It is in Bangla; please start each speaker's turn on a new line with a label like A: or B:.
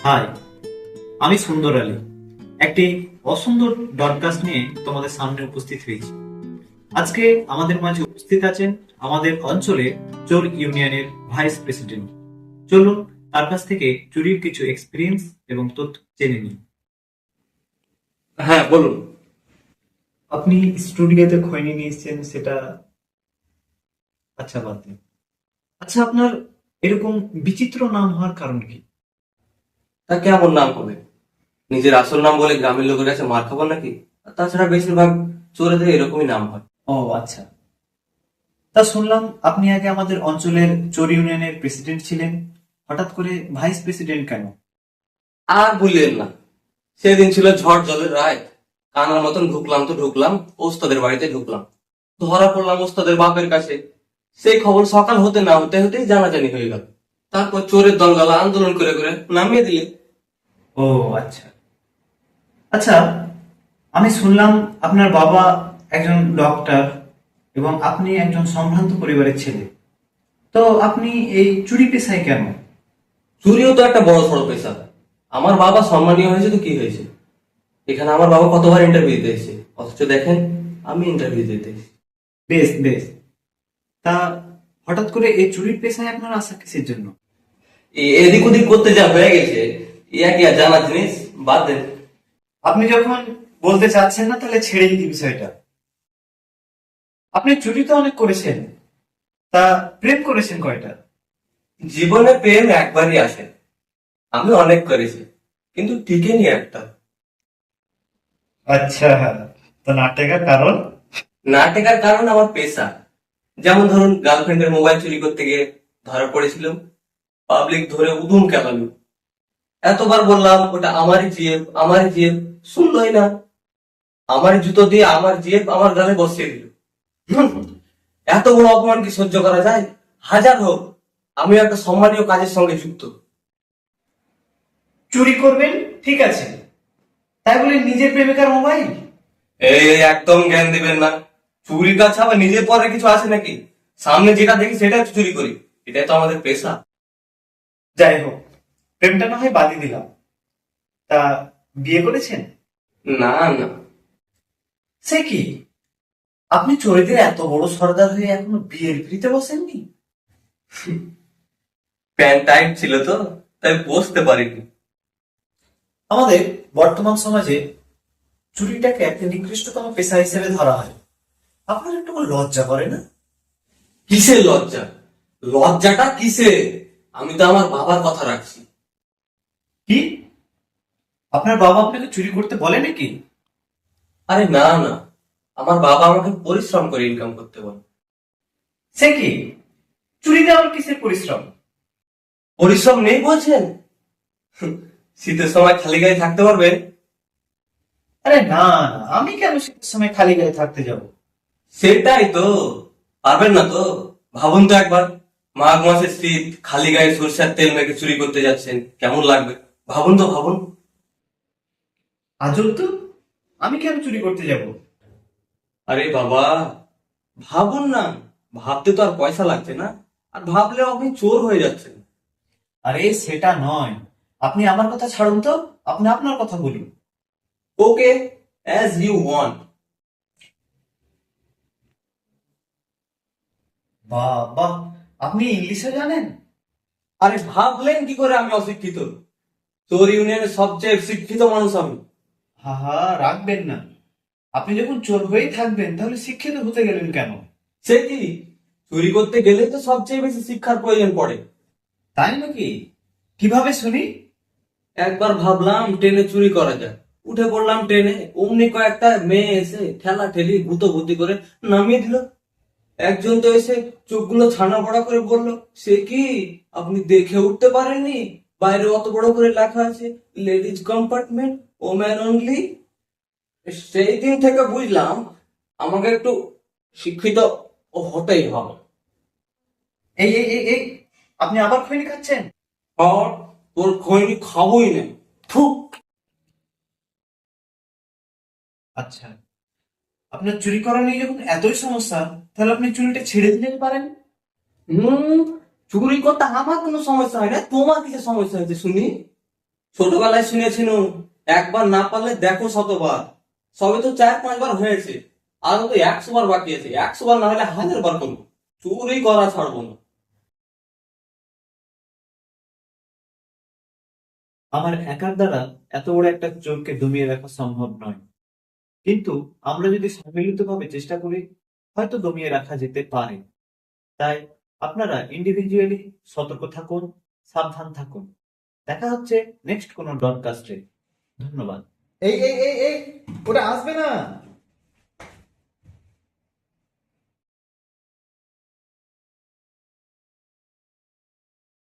A: হাই, আমি সুন্দর আলী। একটি অসুন্দর ডটকাস্ট নিয়ে তোমাদের সামনে উপস্থিত হয়েছি। আজকে আমাদের মাঝে উপস্থিত আছেন আমাদের অঞ্চলের চোর ইউনিয়নের ভাইস প্রেসিডেন্ট। চলুন তার কাছ থেকে চুরির কিছু এক্সপিরিয়েন্স এবং তথ্য জেনে নিন।
B: হ্যাঁ, বলুন।
A: আপনি স্টুডিওতে খৈনি নিয়ে এসেছেন, সেটা আচ্ছা বাদ দিন। আচ্ছা, আপনার এরকম বিচিত্র নাম হওয়ার কারণ কি?
B: তা কেমন নাম হবে? নিজের আসল নাম বলে গ্রামের লোকের কাছে মার খাবো নাকি? আর তাছাড়া বেশিরভাগ চোরেদের এরকমই নাম হয়।
A: ও আচ্ছা, তা শুনলাম আপনি আগে আমাদের অঞ্চলের চোর ইউনিয়নের প্রেসিডেন্ট ছিলেন, হঠাৎ করে ভাইস প্রেসিডেন্ট কেন?
B: আর বললেন না, সেদিন ছিল ঝড় জলের রায়। কানার মতন ঢুকলাম তো ঢুকলাম, ওস্তাদের বাড়িতে ঢুকলাম। ধরা পড়লাম ওস্তাদের বাপের কাছে। সেই খবর সকাল হতে না হতে হতেই জানাজানি হয়ে গেল। তারপর চোরের দলগালা আন্দোলন করে করে নামিয়ে দিলে।
A: ও আচ্ছা আচ্ছা, আমি শুনলাম আপনার বাবা একজন ডক্টর এবং আপনি একজন সম্ভ্রান্ত পরিবারের ছেলে। তো আপনি এই চুরি পেশায় কেন?
B: চুরিও তো একটা বড় সড়ো পেশা। আমার বাবা সম্মানীয় হয়েছে তো কি হয়েছে? এখানে আমার বাবা কতবার ইন্টারভিউ দিতে এসেছে, অথচ দেখেন আমি ইন্টারভিউ দিতে এসেছি।
A: বেশ বেশ, তা হঠাৎ করে এই চুরির পেশায় আপনার আসা কিসের জন্য?
B: এদিক ওদিক করতে যা হয়ে গেছে, ইয়া কি আর জানা জিনিস? বাদ দেন।
A: আপনি যখন বলতে চাচ্ছেন না, তাহলে ছেড়েই দিই বিষয়টা। আপনি চুরি তো অনেক করেছেন, তা প্রেম করেছেন কয়টা?
B: জীবনে প্রেম একবারই আসে। আমি অনেক করেছি, কিন্তু টিকেনি একটা।
A: আচ্ছা, তো নাটকের কারণ?
B: না টেকার কারণ আমার পেশা। যেমন ধরুন, গার্লফ্রেন্ডের মোবাইল চুরি করতে গিয়ে ধরা পড়েছিলাম। পাবলিক ধরে উদুম কেলালো। এতবার বললাম ওটা আমারই জিএফ, আমারই জিএফ, শুনলই না। আমার জুতো দিয়ে আমার জিএফ আমার গালে বসিয়ে দিল। এত বড় অপমান কি সহ্য করা যায়? হাজার হোক, আমি একটা সম্মানীয় কাজের সঙ্গে যুক্ত।
A: চুরি করবেন ঠিক আছে, তাই বলে নিজের প্রেমিকার মোবাইল?
B: একদম জ্ঞান দিবেন না। চুরির কাছে আবার নিজের পরে কিছু আছে নাকি? সামনে যেটা দেখি সেটা চুরি করি। এটাই তো আমাদের পেশা।
A: যাই হোক, প্রেমটা না হয় বাদই দিলাম, তা বিয়ে করেছেন?
B: না না,
A: সে কি, আপনি চোরেদের এত বড় সর্দার হয়ে এখনো বিয়ের পিড়িতে বসেননি?
B: প্যান্ট টাইট ছিল তো, তাই বসতে পারিনি।
A: আমাদের বর্তমান সমাজে চুরিটাকে একটা নিকৃষ্টতম পেশা হিসেবে ধরা হয়। আপনার একটু লজ্জা করে না?
B: কিসের লজ্জা? লজ্জাটা কিসে? আমি তো আমার বাবার কথা রাখছি।
A: কি, আপনার বাবা আপনাকে চুরি করতে বলে নাকি?
B: আরে না না, আমার বাবা আমাকে পরিশ্রম করে ইনকাম করতে বলে।
A: সে কি, চুরি দেওয়ার কিসের পরিশ্রম?
B: পরিশ্রম নেই বলছেন? শীতের সময় খালি গায়ে থাকতে পারবেন?
A: আরে না না, আমি কেন শীতের সময় খালি গায়ে থাকতে যাব?
B: সেটাই তো, পারবেন না তো? ভাবুন তো একবার, মাঘ মাসের শীত, খালি গায়ে সরষের তেল মেখে চুরি করতে যাচ্ছেন, কেমন লাগবে? ভাবুন তো, ভাবুন।
A: আজব তো, আমি কেন চুরি করতে যাব?
B: আরে বাবা, ভাবুন না। ভাবতে তো আর পয়সা লাগছে না, আর ভাবলেও আপনি চোর হয়ে যাচ্ছেন।
A: আরে সেটা নয়, আপনি আমার কথা ছাড়ুন তো, আপনি আপনার কথা বলুন।
B: ওকে, অ্যাজ ইউ ওয়ান্ট।
A: বাহ বাহ, আপনি ইংলিশে জানেন?
B: আরে ভাবলেন কি করে আমি অশিক্ষিত? চোর ইউনিয়নের সবচেয়ে শিক্ষিত মানুষ আমি।
A: হা হা, রাখবেন না। আপনি যখন চোর হয়েই থাকবেন, তাহলে শিক্ষিত হতে গেলেন কেন?
B: সে কি, চুরি করতে গেলে তো সবচেয়ে বেশি শিক্ষার প্রয়োজন পড়ে।
A: তাই নাকি? কিভাবে শুনি?
B: একবার ভাবলাম ট্রেনে চুরি করা যায়। উঠে পড়লাম ট্রেনে, অমনি কয়েকটা মেয়ে এসে ঠেলা ঠেলি গুতো গুতি করে নামিয়ে দিল। একজন তো এসে চোখগুলো ছানা বড়া করে বলল, সে কি, আপনি দেখে উঠতে পারেননি? বাইরে অত বড় করে লেখা আছে, লেডিজ কম্পার্টমেন্ট, ওম্যান অনলি। সেই দিন থেকে বুঝলাম আমাকে একটু শিক্ষিত হতেই হবে।
A: এই এই এই এই, আপনি আবার খৈনি খাচ্ছেন?
B: আর তোর খৈনি খাবোই না। থু।
A: আচ্ছা, আপনার চুরি করা নিয়ে যখন এতই সমস্যা, তাহলে আপনি চুরিটা ছেড়ে দিলেই পারেন।
B: হম, চুরি করতে আমার কোনো সমস্যা হয় না, তোমার কিছু সমস্যা হয়েছে শুনি। ছোটবেলায় শুনেছিল, একবার না পারলে দেখো শতবার। সবে তো 4-5 বার হয়েছে, আর তো 100 বার বাকি আছে। 100 বার না হলে 1000 বার করবো, চুরি করা ছাড়বো না।
A: আমার একার দ্বারা এত বড় একটা চোরকে দমিয়ে রাখা সম্ভব নয়, কিন্তু আমরা যদি সম্মিলিতভাবে চেষ্টা করি হয়তো দমিয়ে রাখা যেতে পারে। তাই আপনারা ইন্ডিভিজুয়ালি সতর্ক থাকুন, সাবধান থাকুন। দেখা হচ্ছে নেক্সট কোনো ব্রডকাস্টে। ধন্যবাদ।
C: এই ওটা আসবে না।